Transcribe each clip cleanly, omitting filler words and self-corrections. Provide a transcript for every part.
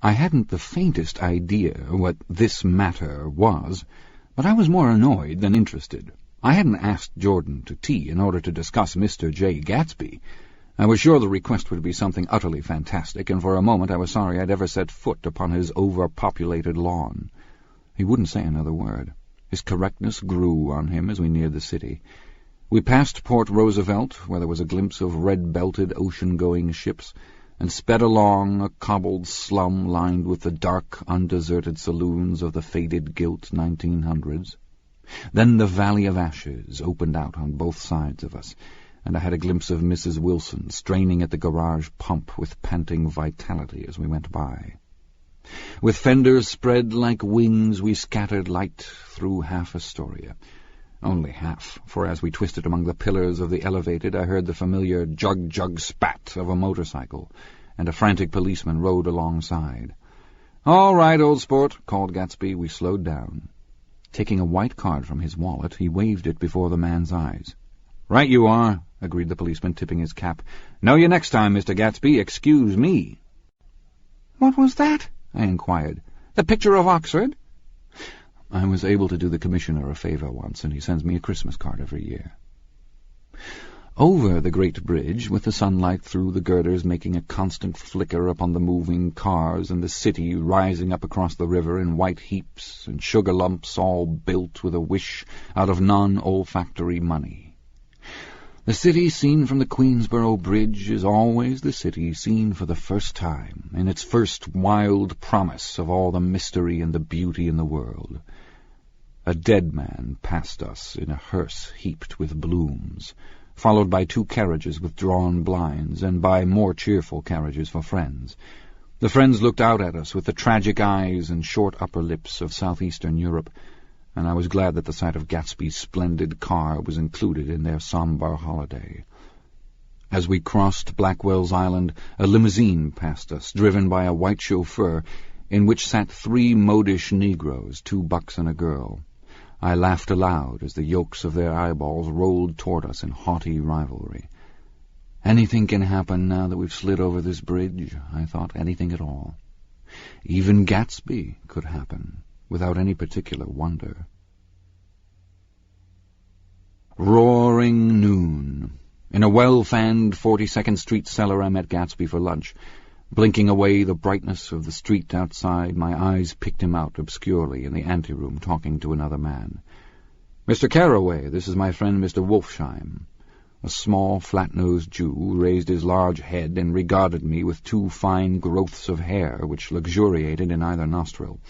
I hadn't the faintest idea what this matter was, but I was more annoyed than interested. I hadn't asked Jordan to tea in order to discuss Mr. J. Gatsby. I was sure the request would be something utterly fantastic, and for a moment I was sorry I'd ever set foot upon his overpopulated lawn. He wouldn't say another word. His correctness grew on him as we neared the city. We passed Port Roosevelt, where there was a glimpse of red-belted ocean-going ships, and sped along a cobbled slum lined with the dark, undeserted saloons of the faded gilt 1900s. Then the Valley of Ashes opened out on both sides of us, and I had a glimpse of Mrs. Wilson straining at the garage pump with panting vitality as we went by. With fenders spread like wings, we scattered light through half Astoria. Only half, for as we twisted among the pillars of the elevated, I heard the familiar jug-jug spat of a motorcycle, and a frantic policeman rode alongside. "All right, old sport," called Gatsby. We slowed down. Taking a white card from his wallet, he waved it before the man's eyes. "Right you are," agreed the policeman, tipping his cap. "Know you next time, Mr. Gatsby. Excuse me." "What was that?" I inquired. "The picture of Oxford?" I was able to do the commissioner a favour once, and he sends me a Christmas card every year. Over the great bridge, with the sunlight through the girders making a constant flicker upon the moving cars, and the city rising up across the river in white heaps and sugar lumps all built with a wish out of non-olfactory money. The city seen from the Queensborough Bridge is always the city seen for the first time, in its first wild promise of all the mystery and the beauty in the world. A dead man passed us in a hearse heaped with blooms, followed by 2 carriages with drawn blinds, and by more cheerful carriages for friends. The friends looked out at us with the tragic eyes and short upper lips of southeastern Europe, and I was glad that the sight of Gatsby's splendid car was included in their sombre holiday. As we crossed Blackwell's Island, a limousine passed us, driven by a white chauffeur, in which sat 3 modish Negroes, 2 bucks and a girl. I laughed aloud as the yolks of their eyeballs rolled toward us in haughty rivalry. Anything can happen now that we've slid over this bridge, I thought, anything at all. Even Gatsby could happen, without any particular wonder. Roaring noon. In a well-fanned 42nd Street cellar I met Gatsby for lunch. Blinking away the brightness of the street outside, my eyes picked him out obscurely in the anteroom talking to another man. "Mr. Carroway, this is my friend Mr. Wolfsheim." A small, flat-nosed Jew raised his large head and regarded me with 2 fine growths of hair which luxuriated in either nostril.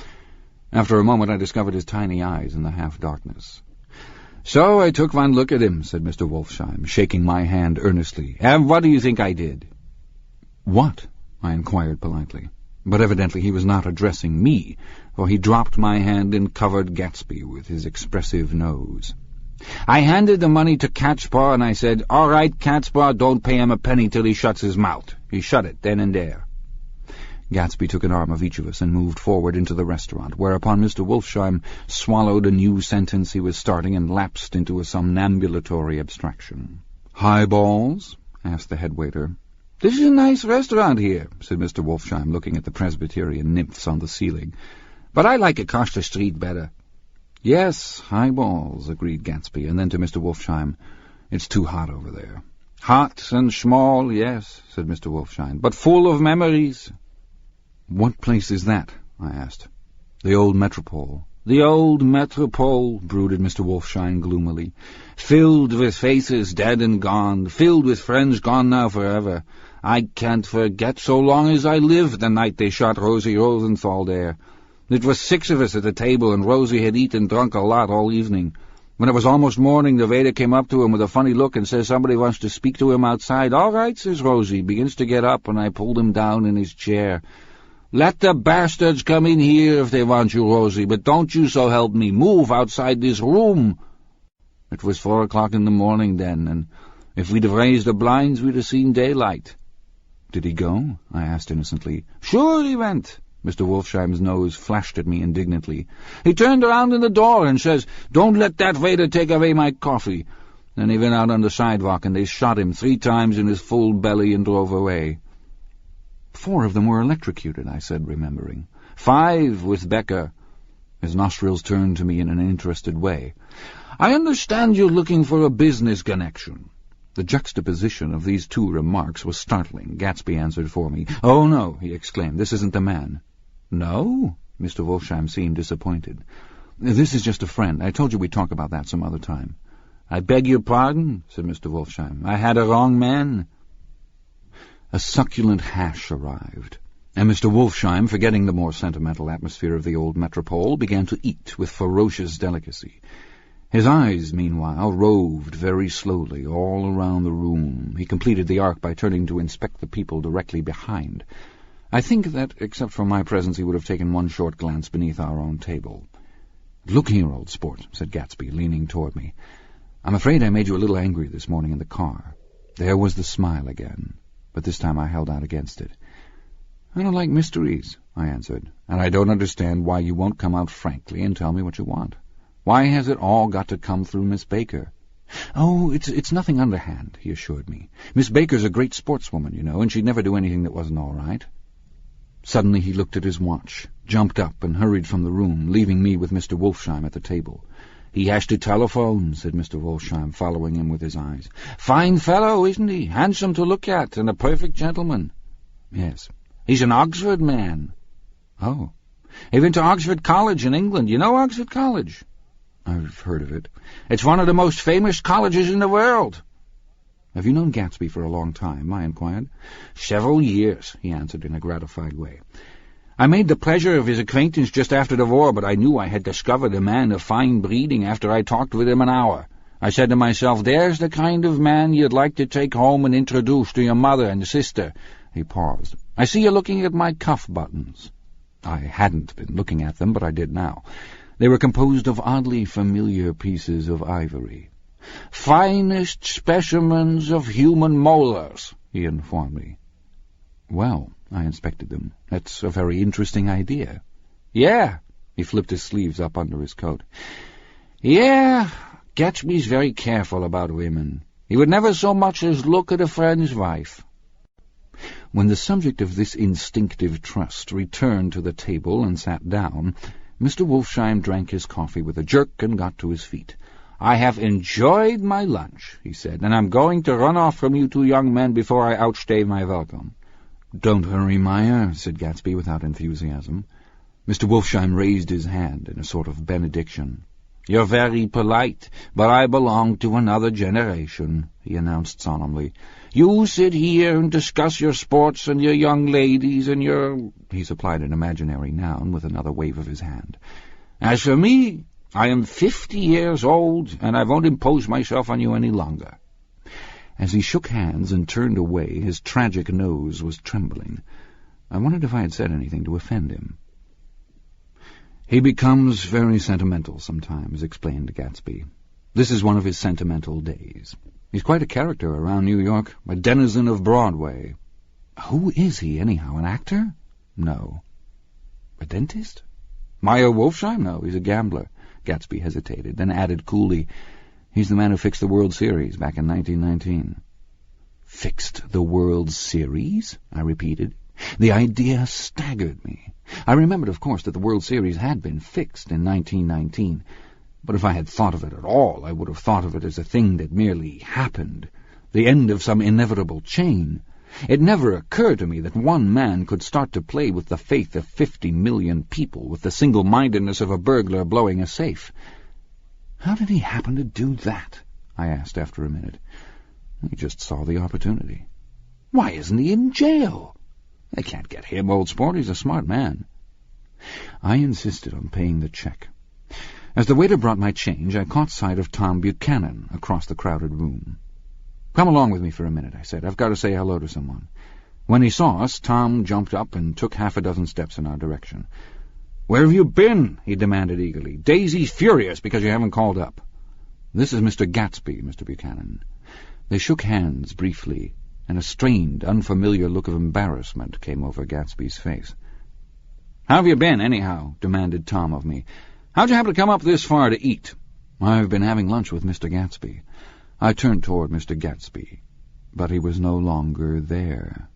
After a moment I discovered his tiny eyes in the half-darkness. "So I took one look at him," said Mr. Wolfsheim, shaking my hand earnestly. "And what do you think I did?" "What?" I inquired politely. But evidently he was not addressing me, for he dropped my hand and covered Gatsby with his expressive nose. "I handed the money to Catspaw, and I said, 'All right, Catspaw, don't pay him a penny till he shuts his mouth.' He shut it then and there." Gatsby took an arm of each of us and moved forward into the restaurant, whereupon Mr. Wolfsheim swallowed a new sentence he was starting and lapsed into a somnambulatory abstraction. "Highballs?" asked the head waiter. "This is a nice restaurant here," said Mr. Wolfsheim, looking at the Presbyterian nymphs on the ceiling. "But I like across the street better." "Yes, highballs," agreed Gatsby, and then to Mr. Wolfsheim, "It's too hot over there." "Hot and small, yes," said Mr. Wolfsheim, "but full of memories." "What place is that?" I asked. "The old Metropole." "The old Metropole," brooded Mr. Wolfsheim gloomily. "Filled with faces dead and gone, filled with friends gone now forever. I can't forget so long as I live the night they shot Rosie Rosenthal there. It was 6 of us at the table, and Rosie had eaten and drunk a lot all evening. When it was almost morning, the waiter came up to him with a funny look and says somebody wants to speak to him outside. 'All right,' says Rosie, begins to get up, and I pulled him down in his chair. 'Let the bastards come in here if they want you, Rosie, but don't you, so help me, move outside this room.' It was 4 o'clock in the morning then, and if we'd have raised the blinds, we'd have seen daylight." "Did he go?" I asked innocently. "Sure he went." Mr. Wolfsheim's nose flashed at me indignantly. "He turned around in the door and says, 'Don't let that waiter take away my coffee.' Then he went out on the sidewalk, and they shot him 3 times in his full belly and drove away." 4 of them were electrocuted, I said, remembering. 5 with Becker. His nostrils turned to me in an interested way. I understand you're looking for a business connection. The juxtaposition of these 2 remarks was startling. Gatsby answered for me. Oh, no, he exclaimed. This isn't the man. No? Mr. Wolfsheim seemed disappointed. This is just a friend. I told you we'd talk about that some other time. I beg your pardon, said Mr. Wolfsheim. I had a wrong man. A succulent hash arrived, and Mr. Wolfsheim, forgetting the more sentimental atmosphere of the old metropole, began to eat with ferocious delicacy. His eyes, meanwhile, roved very slowly all around the room. He completed the arc by turning to inspect the people directly behind. I think that, except for my presence, he would have taken one short glance beneath our own table. "Look here, old sport," said Gatsby, leaning toward me. "I'm afraid I made you a little angry this morning in the car." There was the smile again, but this time I held out against it. "I don't like mysteries," I answered, "and I don't understand why you won't come out frankly and tell me what you want. Why has it all got to come through Miss Baker?" "Oh, it's nothing underhand," he assured me. "Miss Baker's a great sportswoman, you know, and she'd never do anything that wasn't all right." Suddenly he looked at his watch, jumped up, and hurried from the room, leaving me with Mr. Wolfsheim at the table. "He has to telephone," said Mr. Wolfsheim, following him with his eyes. "Fine fellow, isn't he? Handsome to look at, and a perfect gentleman." "Yes." "He's an Oxford man." "Oh." "He went to Oxford College in England. You know Oxford College?" "I've heard of it." "It's one of the most famous colleges in the world." "Have you known Gatsby for a long time?" I inquired. "Several years," he answered in a gratified way. "I made the pleasure of his acquaintance just after the war, but I knew I had discovered a man of fine breeding after I talked with him an hour. I said to myself, there's the kind of man you'd like to take home and introduce to your mother and sister." He paused. "I see you're looking at my cuff buttons." I hadn't been looking at them, but I did now. They were composed of oddly familiar pieces of ivory. "Finest specimens of human molars," he informed me. "Well," I inspected them, "that's a very interesting idea." "Yeah." He flipped his sleeves up under his coat. "Yeah, Gatsby's very careful about women. He would never so much as look at a friend's wife." When the subject of this instinctive trust returned to the table and sat down, Mr. Wolfsheim drank his coffee with a jerk and got to his feet. "I have enjoyed my lunch," he said, "and I'm going to run off from you 2 young men before I outstay my welcome." "Don't hurry, Meyer," said Gatsby without enthusiasm. Mr. Wolfsheim raised his hand in a sort of benediction. "You're very polite, but I belong to another generation," he announced solemnly. "You sit here and discuss your sports and your young ladies and your—" He supplied an imaginary noun with another wave of his hand. "As for me, I am 50 years old, and I won't impose myself on you any longer." As he shook hands and turned away, his tragic nose was trembling. I wondered if I had said anything to offend him. "He becomes very sentimental sometimes," explained Gatsby. "This is one of his sentimental days. He's quite a character around New York, a denizen of Broadway." "Who is he, anyhow? An actor?" "No." "A dentist?" "Meyer Wolfsheim? No, he's a gambler." Gatsby hesitated, then added coolly, "He's the man who fixed the World Series back in 1919. "Fixed the World Series?" I repeated. The idea staggered me. I remembered, of course, that the World Series had been fixed in 1919, but if I had thought of it at all, I would have thought of it as a thing that merely happened, the end of some inevitable chain. It never occurred to me that one man could start to play with the faith of 50 million people, with the single-mindedness of a burglar blowing a safe. "How did he happen to do that?" I asked after a minute. "He just saw the opportunity." "Why isn't he in jail?" "They can't get him, old sport. He's a smart man." I insisted on paying the check. As the waiter brought my change, I caught sight of Tom Buchanan across the crowded room. "Come along with me for a minute," I said. "I've got to say hello to someone." When he saw us, Tom jumped up and took 6 steps in our direction. "Where have you been?" he demanded eagerly. "Daisy's furious because you haven't called up." "This is Mr. Gatsby, Mr. Buchanan." They shook hands briefly, and a strained, unfamiliar look of embarrassment came over Gatsby's face. "How have you been, anyhow?" demanded Tom of me. "How'd you happen to come up this far to eat?" "I've been having lunch with Mr. Gatsby." I turned toward Mr. Gatsby, but he was no longer there.